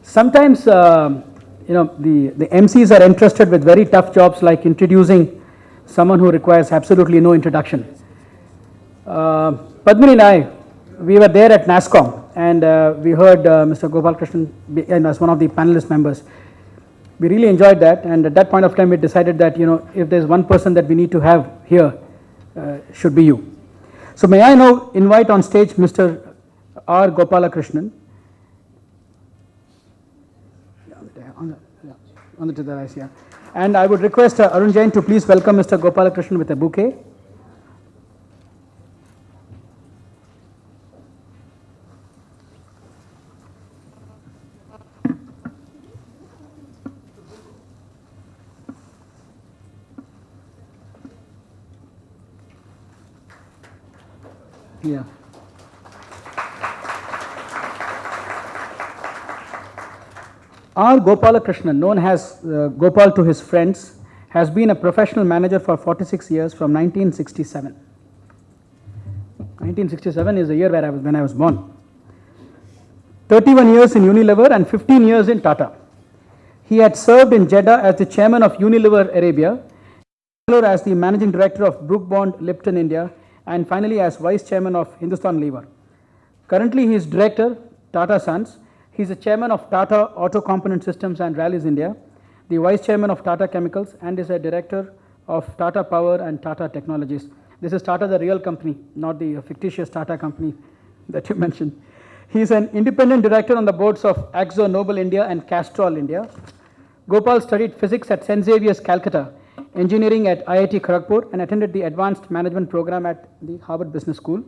Sometimes, the MCs are entrusted with very tough jobs like introducing someone who requires absolutely no introduction. Padmini and I, we were there at NASSCOM and we heard Mr. Gopalakrishnan as one of the panelist members. We really enjoyed that, and at that point of time we decided that if there's one person that we need to have here, should be you. So may I now invite on stage Mr. R. Gopalakrishnan. On the device, yeah. And I would request Arun Jain to please welcome Mr. Gopalakrishnan with a bouquet. Yeah. R. Gopalakrishnan, known as Gopal to his friends, has been a professional manager for 46 years from 1967. 1967 is the year when I was born. 31 years in Unilever and 15 years in Tata. He had served in Jeddah as the chairman of Unilever Arabia, as the managing director of Brooke Bond Lipton India, and finally as vice chairman of Hindustan Lever. Currently he is director, Tata Sons. He is the chairman of Tata Auto Component Systems and Rallies India, the vice chairman of Tata Chemicals, and is a director of Tata Power and Tata Technologies. This is Tata, the real company, not the fictitious Tata company that you mentioned. He is an independent director on the boards of Akzo Nobel India and Castrol India. Gopal studied physics at St. Xavier's, Calcutta, engineering at IIT Kharagpur, and attended the advanced management program at the Harvard Business School.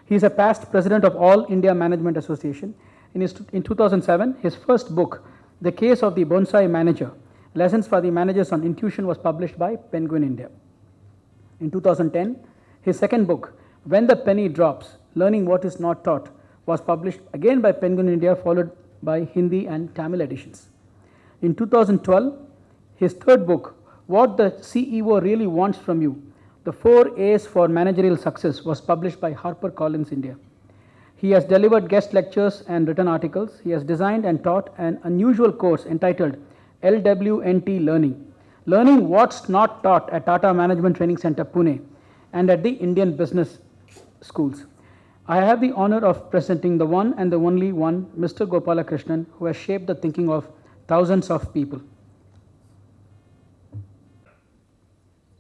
He is a past president of All India Management Association. In 2007, his first book, The Case of the Bonsai Manager, Lessons for the Managers on Intuition, was published by Penguin India. In 2010, his second book, When the Penny Drops, Learning What Is Not Taught, was published again by Penguin India, followed by Hindi and Tamil editions. In 2012, his third book, What the CEO Really Wants From You, The 4 A's for Managerial Success, was published by HarperCollins India. He has delivered guest lectures and written articles. He has designed and taught an unusual course entitled LWNT Learning, Learning What's Not Taught at Tata Management Training Center, Pune, and at the Indian Business Schools. I have the honor of presenting the one and the only one, Mr. Gopalakrishnan, who has shaped the thinking of thousands of people.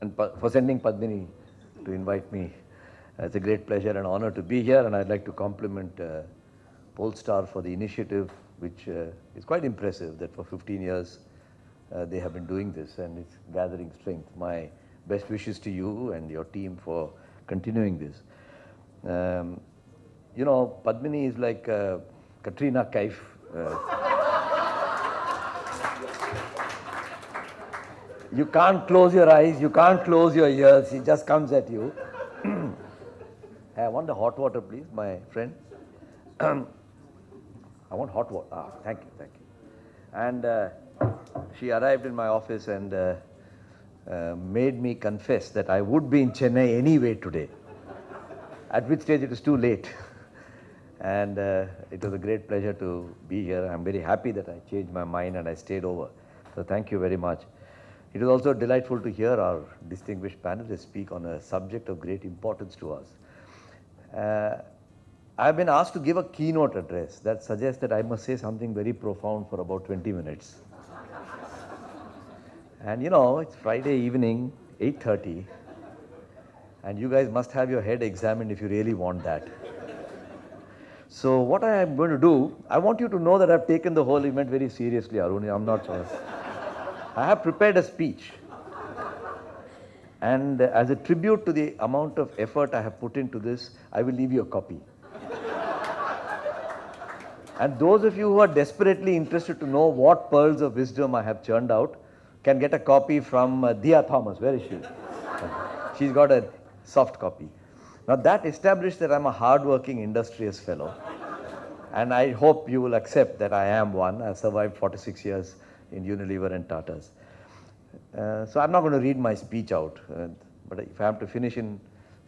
And for sending Padmini to invite me. It's a great pleasure and honor to be here, and I'd like to compliment Polestar for the initiative, which is quite impressive that for 15 years they have been doing this, and it's gathering strength. My best wishes to you and your team for continuing this. Padmini is like Katrina Kaif. You can't close your eyes, you can't close your ears, she just comes at you. I want the hot water, please, my friend. I want hot water. Thank you. And she arrived in my office and made me confess that I would be in Chennai anyway today, at which stage it was too late. And it was a great pleasure to be here. I'm very happy that I changed my mind and I stayed over. So thank you very much. It was also delightful to hear our distinguished panelists speak on a subject of great importance to us. I've been asked to give a keynote address that suggests that I must say something very profound for about 20 minutes. And it's Friday evening, 8:30, and you guys must have your head examined if you really want that. So what I am going to do, I want you to know that I've taken the whole event very seriously, Arun. I'm not sure. I have prepared a speech. And as a tribute to the amount of effort I have put into this, I will leave you a copy. And those of you who are desperately interested to know what pearls of wisdom I have churned out can get a copy from Dia Thomas. Where is she? She's got a soft copy. Now that established that I'm a hard-working, industrious fellow. And I hope you will accept that I am one. I've survived 46 years in Unilever and Tatas. So I'm not going to read my speech out, but if I have to finish in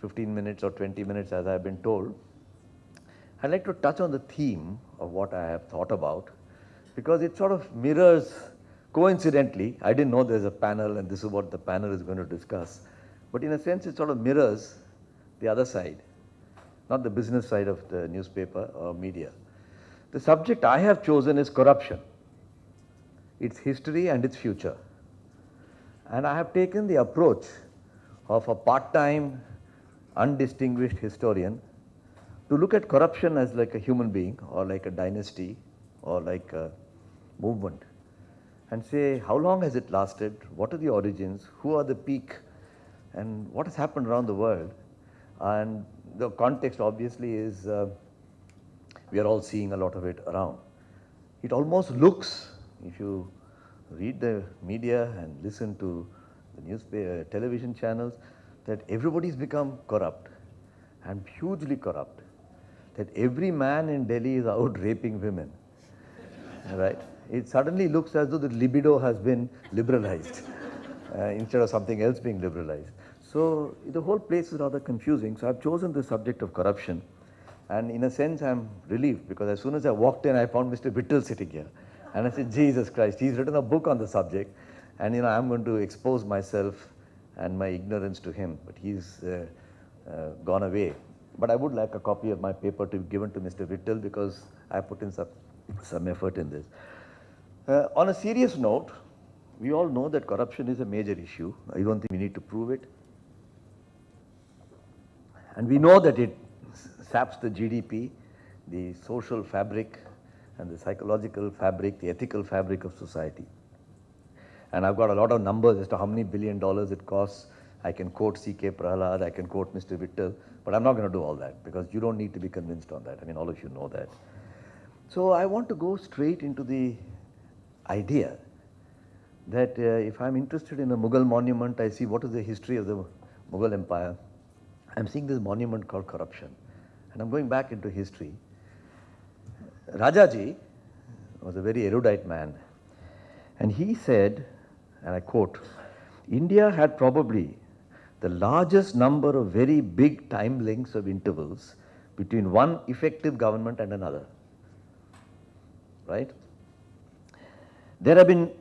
15 minutes or 20 minutes as I've been told, I'd like to touch on the theme of what I have thought about, because it sort of mirrors, coincidentally, I didn't know there's a panel and this is what the panel is going to discuss, but in a sense it sort of mirrors the other side, not the business side of the newspaper or media. The subject I have chosen is corruption, its history and its future. And I have taken the approach of a part-time, undistinguished historian to look at corruption as like a human being or like a dynasty or like a movement and say how long has it lasted, what are the origins, who are the peak, and what has happened around the world. And the context obviously is we are all seeing a lot of it around. It almost looks, if you read the media and listen to the newspaper, television channels, that everybody's become corrupt and hugely corrupt, that every man in Delhi is out raping women, right? It suddenly looks as though the libido has been liberalized instead of something else being liberalized. So the whole place is rather confusing. So I've chosen the subject of corruption, and in a sense I'm relieved because as soon as I walked in I found Mr. Vittal sitting here. And I said, Jesus Christ, he's written a book on the subject, and I'm going to expose myself and my ignorance to him, but he's gone away. But I would like a copy of my paper to be given to Mr. Vittal because I put in some effort in this. On a serious note, we all know that corruption is a major issue. I don't think we need to prove it. And we know that it saps the GDP, the social fabric, and the psychological fabric, the ethical fabric of society. And I've got a lot of numbers as to how many $1 billion it costs. I can quote C.K. Prahalad, I can quote Mr. Vittal, but I'm not going to do all that because you don't need to be convinced on that. I mean, all of you know that. So I want to go straight into the idea that if I'm interested in a Mughal monument, I see what is the history of the Mughal Empire. I'm seeing this monument called corruption, and I'm going back into history. Rajaji was a very erudite man, and he said, and I quote, India had probably the largest number of very big time lengths of intervals between one effective government and another, right? There have been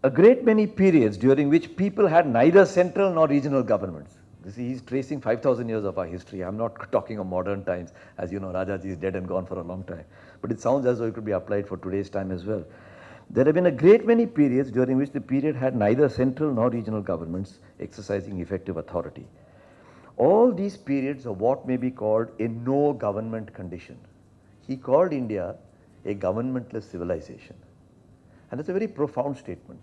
a great many periods during which people had neither central nor regional governments. He's tracing 5,000 years of our history. I'm not talking of modern times. As you know, Rajaji is dead and gone for a long time. But it sounds as though it could be applied for today's time as well. There have been a great many periods during which the period had neither central nor regional governments exercising effective authority. All these periods are what may be called a no government condition. He called India a governmentless civilization. And it's a very profound statement.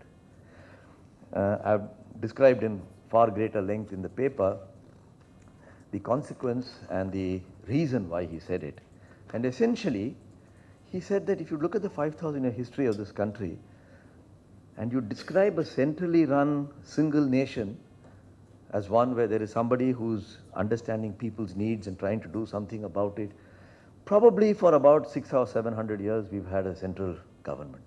I've described in far greater length in the paper the consequence and the reason why he said it. And essentially, he said that if you look at the 5,000-year history of this country and you describe a centrally run single nation as one where there is somebody who's understanding people's needs and trying to do something about it, probably for about 600 or 700 years we've had a central government.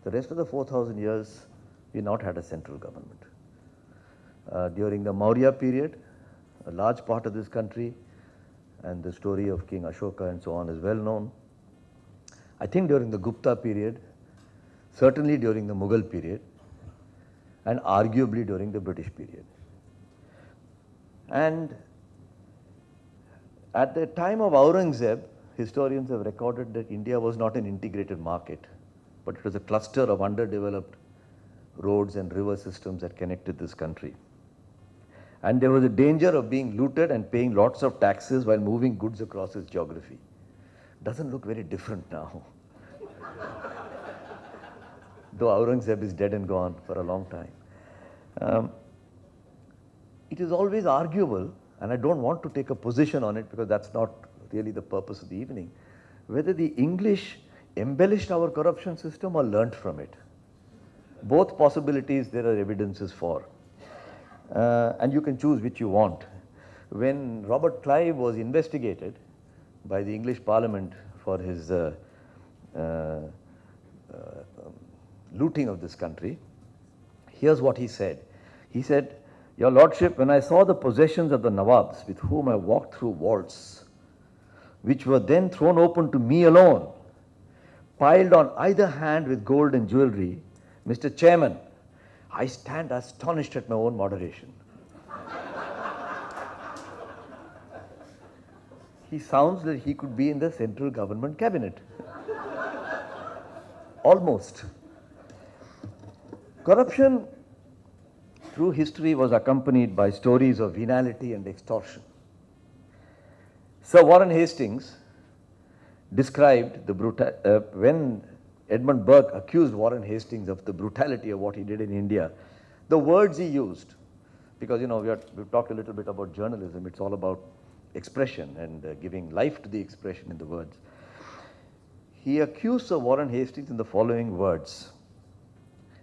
The rest of the 4,000 years we've not had a central government. During the Maurya period, a large part of this country, and the story of King Ashoka and so on is well known. I think during the Gupta period, certainly during the Mughal period, and arguably during the British period. And at the time of Aurangzeb, historians have recorded that India was not an integrated market, but it was a cluster of underdeveloped roads and river systems that connected this country. And there was a danger of being looted and paying lots of taxes while moving goods across its geography. Doesn't look very different now. Though Aurangzeb is dead and gone for a long time. It is always arguable, and I don't want to take a position on it because that's not really the purpose of the evening, whether the English embellished our corruption system or learnt from it. Both possibilities there are evidences for. And you can choose which you want. When Robert Clive was investigated by the English Parliament for his looting of this country, here's what he said. He said, Your Lordship, when I saw the possessions of the Nawabs with whom I walked through vaults, which were then thrown open to me alone, piled on either hand with gold and jewelry, Mr. Chairman, I stand astonished at my own moderation. He sounds like he could be in the central government cabinet. Almost. Corruption through history was accompanied by stories of venality and extortion. Sir Warren Hastings described the when Edmund Burke accused Warren Hastings of the brutality of what he did in India, the words he used, because we've talked a little bit about journalism, it's all about expression and giving life to the expression in the words. He accused Sir Warren Hastings in the following words: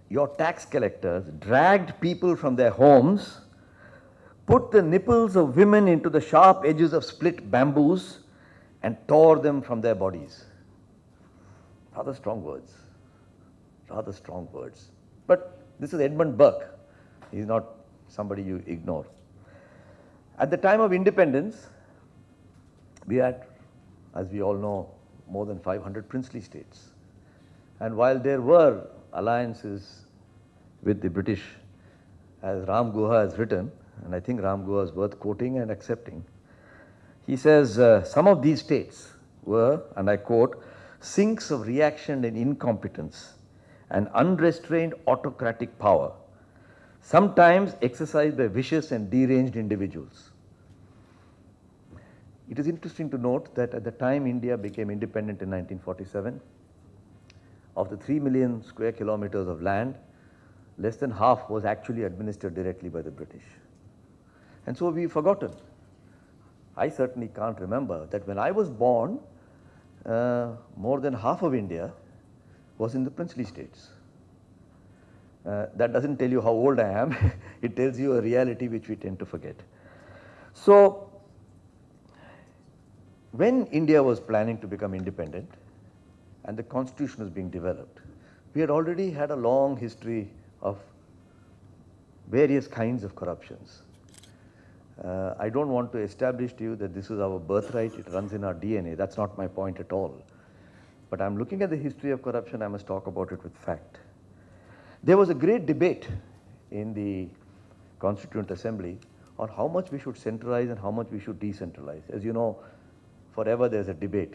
your tax collectors dragged people from their homes, put the nipples of women into the sharp edges of split bamboos, and tore them from their bodies. Rather strong words. Rather strong words. But this is Edmund Burke. He's not somebody you ignore. At the time of independence, we had, as we all know, more than 500 princely states. And while there were alliances with the British, as Ram Guha has written, and I think Ram Guha is worth quoting and accepting, he says, some of these states were, and I quote, sinks of reaction and incompetence and unrestrained autocratic power, sometimes exercised by vicious and deranged individuals. It is interesting to note that at the time India became independent in 1947, of the 3 million square kilometers of land, less than half was actually administered directly by the British. And so we've forgotten. I certainly can't remember that when I was born, more than half of India was in the princely states. That doesn't tell you how old I am. It tells you a reality which we tend to forget. So, when India was planning to become independent and the constitution was being developed, we had already had a long history of various kinds of corruptions. I don't want to establish to you that this is our birthright, it runs in our DNA. That's not my point at all. But I'm looking at the history of corruption, I must talk about it with fact. There was a great debate in the Constituent Assembly on how much we should centralize and how much we should decentralize. As you know, forever there's a debate.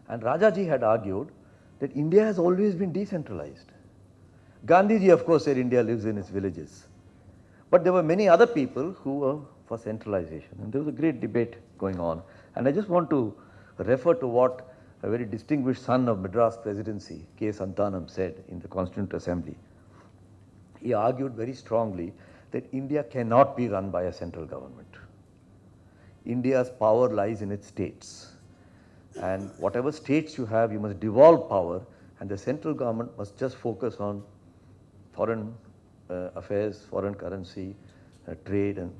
And Rajaji had argued that India has always been decentralized. Gandhiji, of course, said India lives in its villages. But there were many other people who were for centralization. And there was a great debate going on. And I just want to refer to what a very distinguished son of Madras Presidency, K. Santanam, said in the Constituent Assembly. He argued very strongly that India cannot be run by a central government. India's power lies in its states. And whatever states you have, you must devolve power, and the central government must just focus on foreign affairs, foreign currency, trade, and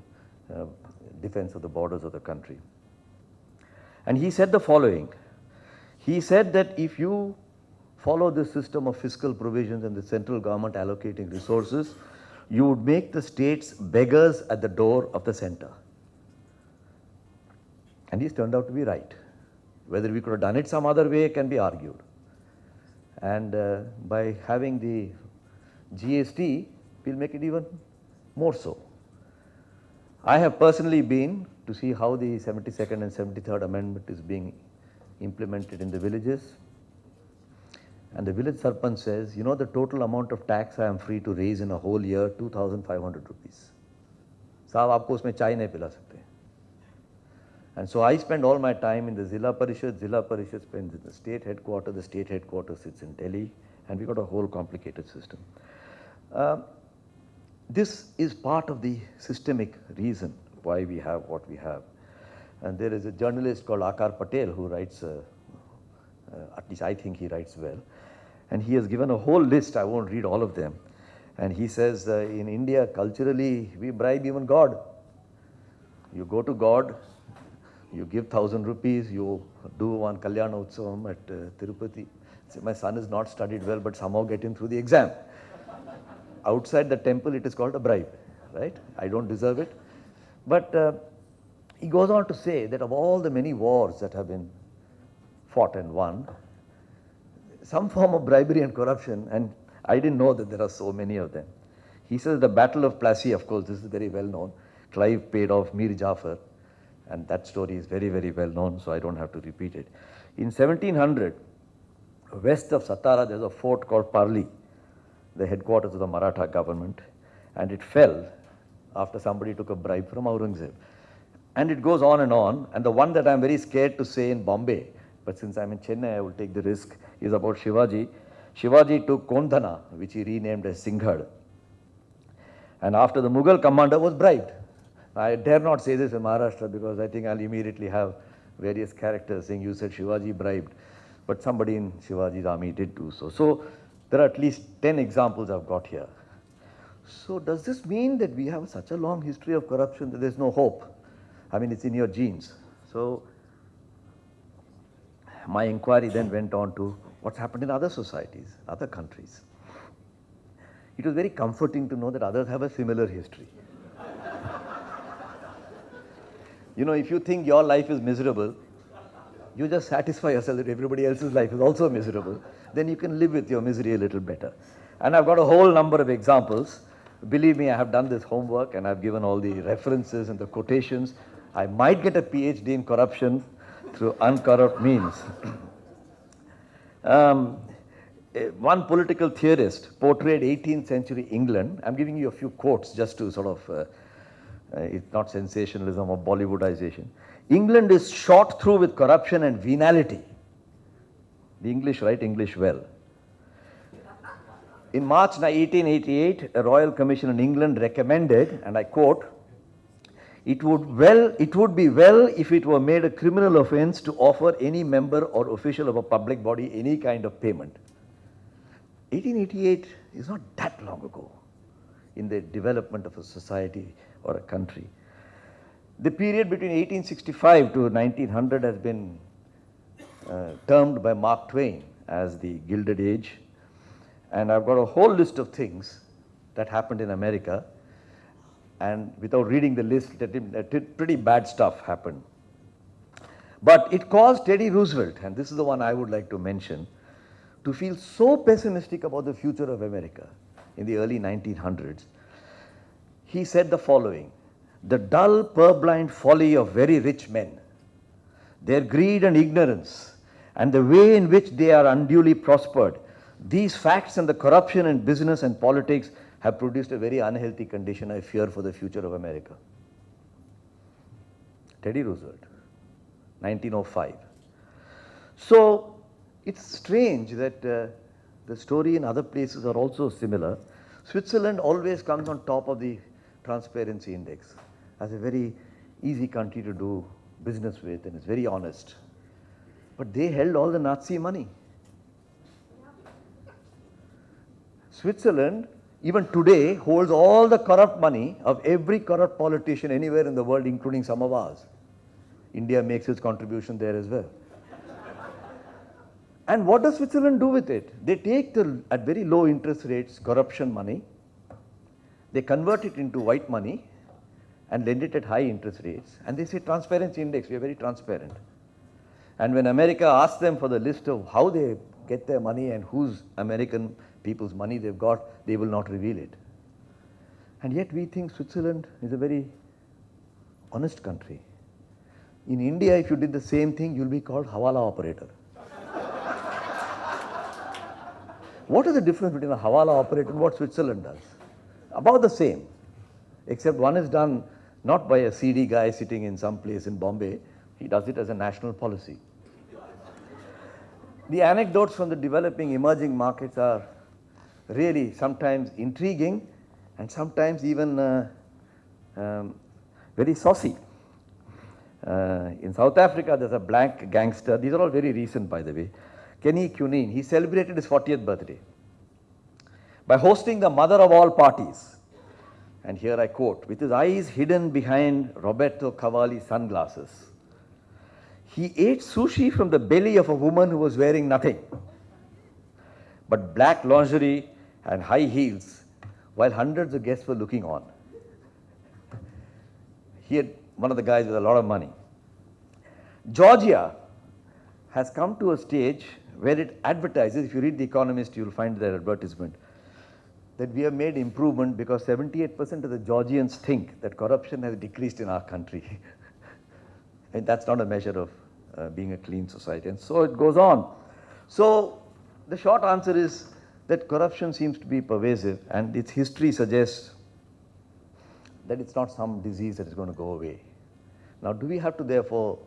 defense of the borders of the country. And he said the following. He said that if you follow this system of fiscal provisions and the central government allocating resources, you would make the states beggars at the door of the center. And he's turned out to be right. Whether we could have done it some other way can be argued. And by having the GST, we'll make it even more so. I have personally been to see how the 72nd and 73rd Amendment is being implemented in the villages. And the village sarpanch says, you know, the total amount of tax I am free to raise in a whole year, 2,500 rupees. Saab, aapko usme chai nahi pila sakte. And so I spend all my time in the Zilla Parishad spends in the state headquarters sits in Delhi, and we got a whole complicated system. This is part of the systemic reason why we have what we have. And there is a journalist called Akar Patel who writes, at least I think he writes well, and he has given a whole list, I won't read all of them. And he says, in India, culturally, we bribe even God. You go to God, you give 1,000 rupees, you do one Kalyana Utsavam at Tirupati. Say, my son is not studied well, but somehow get him through the exam. Outside the temple, it is called a bribe, right? I don't deserve it. But he goes on to say that of all the many wars that have been fought and won, some form of bribery and corruption, and I didn't know that there are so many of them. He says the Battle of Plassey, of course, this is very well known. Clive paid off Mir Jafar, and that story is very, very well known, so I don't have to repeat it. In 1700, west of Satara, there's a fort called Parli, the headquarters of the Maratha government, and it fell after somebody took a bribe from Aurangzeb. And it goes on, and the one that I'm very scared to say in Bombay, but since I'm in Chennai, I will take the risk, is about Shivaji. Shivaji took Kondhana, which he renamed as Singhad. And after the Mughal commander was bribed. I dare not say this in Maharashtra because I think I'll immediately have various characters saying you said Shivaji bribed. But somebody in Shivaji's army did do so. So there are at least 10 examples I've got here. So does this mean that we have such a long history of corruption that there's no hope? I mean, it's in your genes. So my inquiry then went on to what's happened in other societies, other countries. It was very comforting to know that others have a similar history. You know, if you think your life is miserable, you just satisfy yourself that everybody else's life is also miserable. Then you can live with your misery a little better. And I've got a whole number of examples. Believe me, I have done this homework and I've given all the references and the quotations. I might get a PhD in corruption through uncorrupt means. One political theorist portrayed 18th century England. I'm giving you a few quotes just to sort of, it's not sensationalism or Bollywoodization. England is shot through with corruption and venality. The English write English well. In March 1888, a royal commission in England recommended, and I quote, it would be well if it were made a criminal offense to offer any member or official of a public body any kind of payment. 1888 is not that long ago in the development of a society or a country. The period between 1865 to 1900 has been termed by Mark Twain as the Gilded Age. And I've got a whole list of things that happened in America. And without reading the list, pretty bad stuff happened. But it caused Teddy Roosevelt, and this is the one I would like to mention, to feel so pessimistic about the future of America in the early 1900s. He said the following: the dull, purblind folly of very rich men, their greed and ignorance, and the way in which they are unduly prospered, these facts and the corruption in business and politics have produced a very unhealthy condition, I fear, for the future of America. Teddy Roosevelt, 1905. So it's strange that the story in other places are also similar. Switzerland always comes on top of the Transparency Index as a very easy country to do business with, and it's very honest. But they held all the Nazi money. Switzerland, even today, holds all the corrupt money of every corrupt politician anywhere in the world, including some of ours. India makes its contribution there as well. And what does Switzerland do with it? They take at very low interest rates corruption money, they convert it into white money and lend it at high interest rates, and they say Transparency Index, we are very transparent. And when America asks them for the list of how they get their money and whose American people's money they've got, they will not reveal it. And yet we think Switzerland is a very honest country. In India, if you did the same thing, you'll be called Hawala operator. What is the difference between a Hawala operator and what Switzerland does? About the same, except one is done not by a seedy guy sitting in some place in Bombay, he does it as a national policy. The anecdotes from the developing emerging markets are really sometimes intriguing and sometimes even very saucy. In South Africa, there's a black gangster. These are all very recent, by the way. Kenny Cunene. He celebrated his 40th birthday by hosting the mother of all parties. And here I quote, with his eyes hidden behind Roberto Cavalli's sunglasses, he ate sushi from the belly of a woman who was wearing nothing but black lingerie and high heels, while hundreds of guests were looking on. He had one of the guys with a lot of money. Georgia has come to a stage where it advertises, if you read The Economist, you'll find their advertisement, that we have made improvement because 78% of the Georgians think that corruption has decreased in our country. And that's not a measure of being a clean society. And so it goes on. So the short answer is that corruption seems to be pervasive, and its history suggests that it's not some disease that is going to go away. Now, do we have to therefore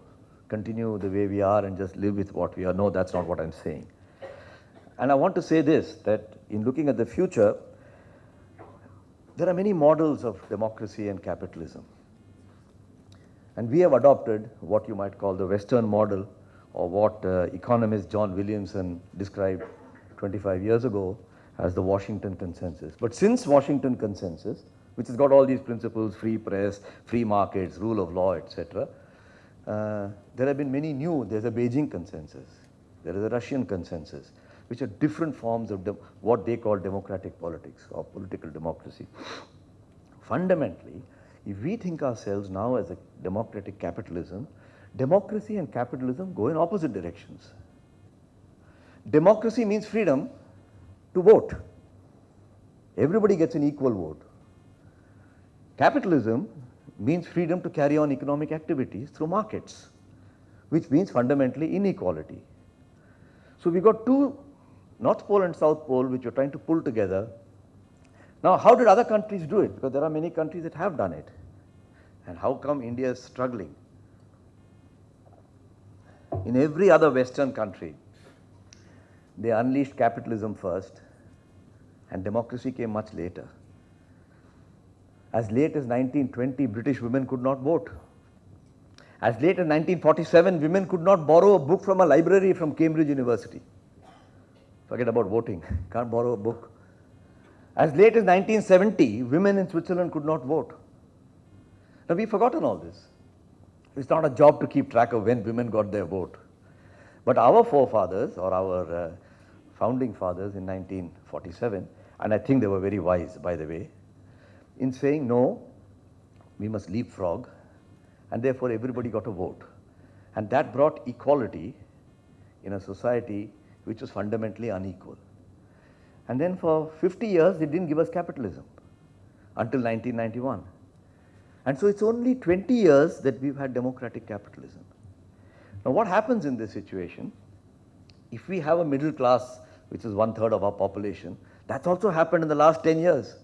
continue the way we are and just live with what we are? No, that's not what I'm saying. And I want to say this, that in looking at the future, there are many models of democracy and capitalism. And we have adopted what you might call the Western model, or what economist John Williamson described 25 years ago as the Washington Consensus. But since Washington Consensus, which has got all these principles, free press, free markets, rule of law, etc., there have been many new. There's a Beijing Consensus, there is a Russian Consensus, which are different forms of what they call democratic politics or political democracy. Fundamentally, if we think ourselves now as a democratic capitalism, democracy and capitalism go in opposite directions. Democracy means freedom to vote. Everybody gets an equal vote. Capitalism means freedom to carry on economic activities through markets, which means fundamentally inequality. So we got two, North Pole and South Pole, which we're trying to pull together. Now, how did other countries do it? Because there are many countries that have done it. And how come India is struggling? In every other Western country, they unleashed capitalism first, and democracy came much later. As late as 1920, British women could not vote. As late as 1947, women could not borrow a book from a library from Cambridge University. Forget about voting, can't borrow a book. As late as 1970, women in Switzerland could not vote. Now, we've forgotten all this. It's not a job to keep track of when women got their vote. But our forefathers, or our founding fathers in 1947, and I think they were very wise, by the way, in saying, no, we must leapfrog, and therefore everybody got a vote. And that brought equality in a society which was fundamentally unequal. And then for 50 years, they didn't give us capitalism until 1991. And so it's only 20 years that we've had democratic capitalism. Now, what happens in this situation? If we have a middle class, which is 1/3 of our population, that's also happened in the last 10 years.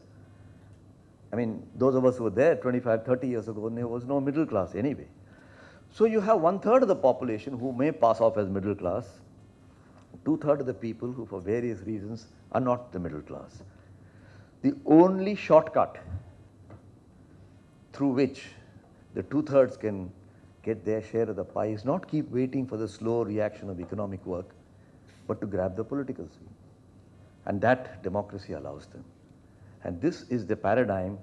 I mean, those of us who were there 25, 30 years ago, there was no middle class anyway. So you have 1/3 of the population who may pass off as middle class, 2/3 of the people who for various reasons are not the middle class. The only shortcut through which the 2/3 can get their share of the pie is not keep waiting for the slow reaction of economic work, but to grab the political swing. And that democracy allows them. And this is the paradigm,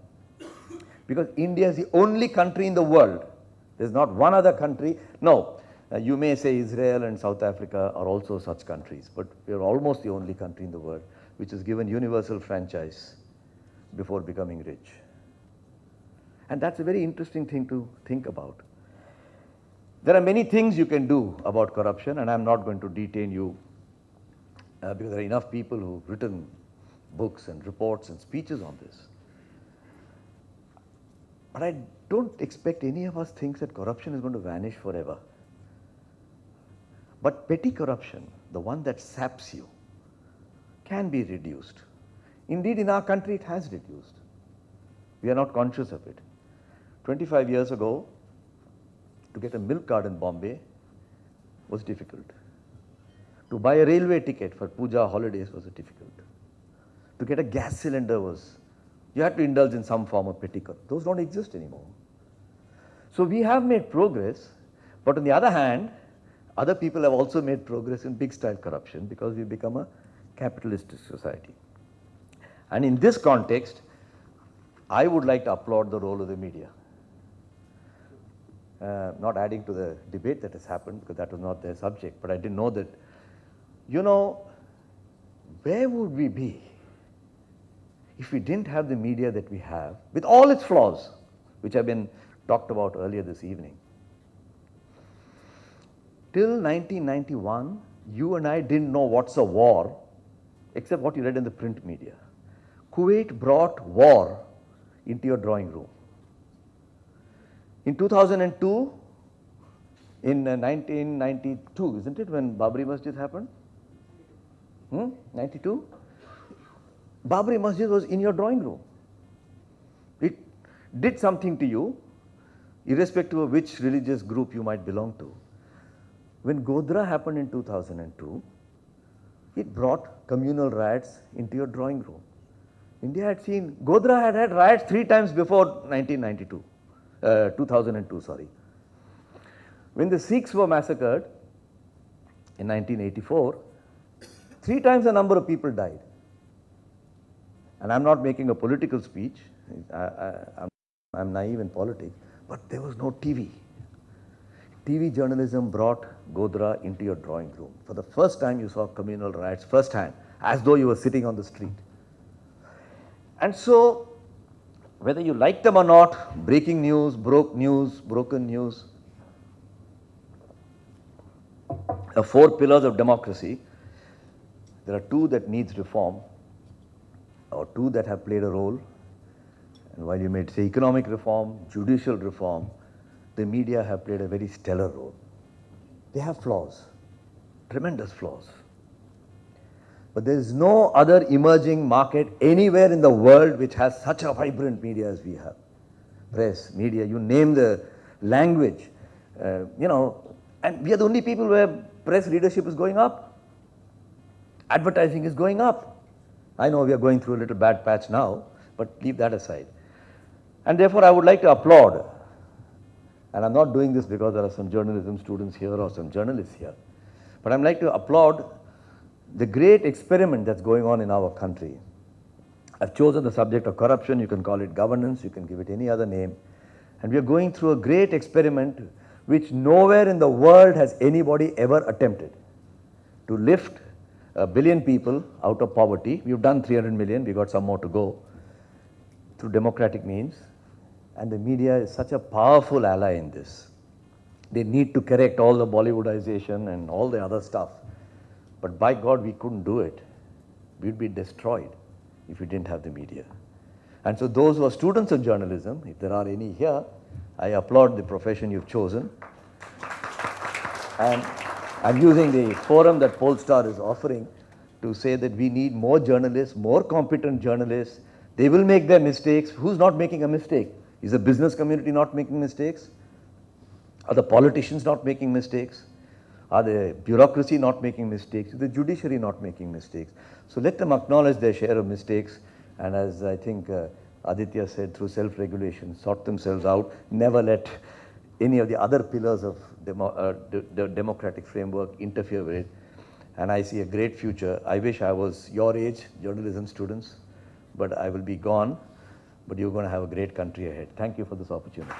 because India is the only country in the world. There's not one other country. No, you may say Israel and South Africa are also such countries, but we are almost the only country in the world which has given universal franchise before becoming rich. And that's a very interesting thing to think about. There are many things you can do about corruption, and I'm not going to detain you because there are enough people who've written books and reports and speeches on this. But I don't expect any of us thinks that corruption is going to vanish forever. But petty corruption, the one that saps you, can be reduced. Indeed, in our country, it has reduced. We are not conscious of it. 25 years ago, to get a milk card in Bombay was difficult. To buy a railway ticket for puja holidays was difficult. To get a gas cylinder you had to indulge in some form of petty corruption. Those don't exist anymore. So we have made progress, but on the other hand, other people have also made progress in big style corruption because we've become a capitalistic society. And in this context, I would like to applaud the role of the media. Not adding to the debate that has happened, because that was not their subject, but I didn't know that, where would we be if we didn't have the media that we have, with all its flaws, which have been talked about earlier this evening. Till 1991, you and I didn't know what's a war, except what you read in the print media. Kuwait brought war into your drawing room. In 2002, in 1992, isn't it, when Babri Masjid happened? 92? Babri Masjid was in your drawing room. It did something to you, irrespective of which religious group you might belong to. When Godhra happened in 2002, it brought communal riots into your drawing room. India had seen, Godhra had had riots 3 times before 1992, 2002, sorry. When the Sikhs were massacred in 1984, 3 times the number of people died. And I'm not making a political speech, I'm naive in politics, but there was no TV. TV journalism brought Godhra into your drawing room. For the first time you saw communal riots firsthand, as though you were sitting on the street. And so, whether you like them or not, breaking news, broken news, the 4 pillars of democracy, there are 2 that needs reform, or 2 that have played a role. And while you may say economic reform, judicial reform, the media have played a very stellar role. They have flaws, tremendous flaws. But there is no other emerging market anywhere in the world which has such a vibrant media as we have. Press, media, you name the language, and we are the only people where press readership is going up. Advertising is going up. I know we are going through a little bad patch now, but leave that aside. And therefore I would like to applaud, and I'm not doing this because there are some journalism students here or some journalists here, but I'd like to applaud the great experiment that's going on in our country. I've chosen the subject of corruption, you can call it governance, you can give it any other name, and we are going through a great experiment which nowhere in the world has anybody ever attempted, to lift 1 billion people out of poverty. We've done 300 million, we got some more to go, through democratic means, and the media is such a powerful ally in this. They need to correct all the Bollywoodization and all the other stuff, but by God we couldn't do it. We'd be destroyed if we didn't have the media. And so those who are students of journalism, if there are any here, I applaud the profession you've chosen. And I'm using the forum that Polestar is offering to say that we need more journalists, more competent journalists. They will make their mistakes. Who's not making a mistake? Is the business community not making mistakes? Are the politicians not making mistakes? Are the bureaucracy not making mistakes? Is the judiciary not making mistakes? So let them acknowledge their share of mistakes, and as I think Aditya said, through self-regulation, sort themselves out, never let any of the other pillars of the democratic framework interfere with it. And I see a great future. I wish I was your age, journalism students, but I will be gone. But you're going to have a great country ahead. Thank you for this opportunity.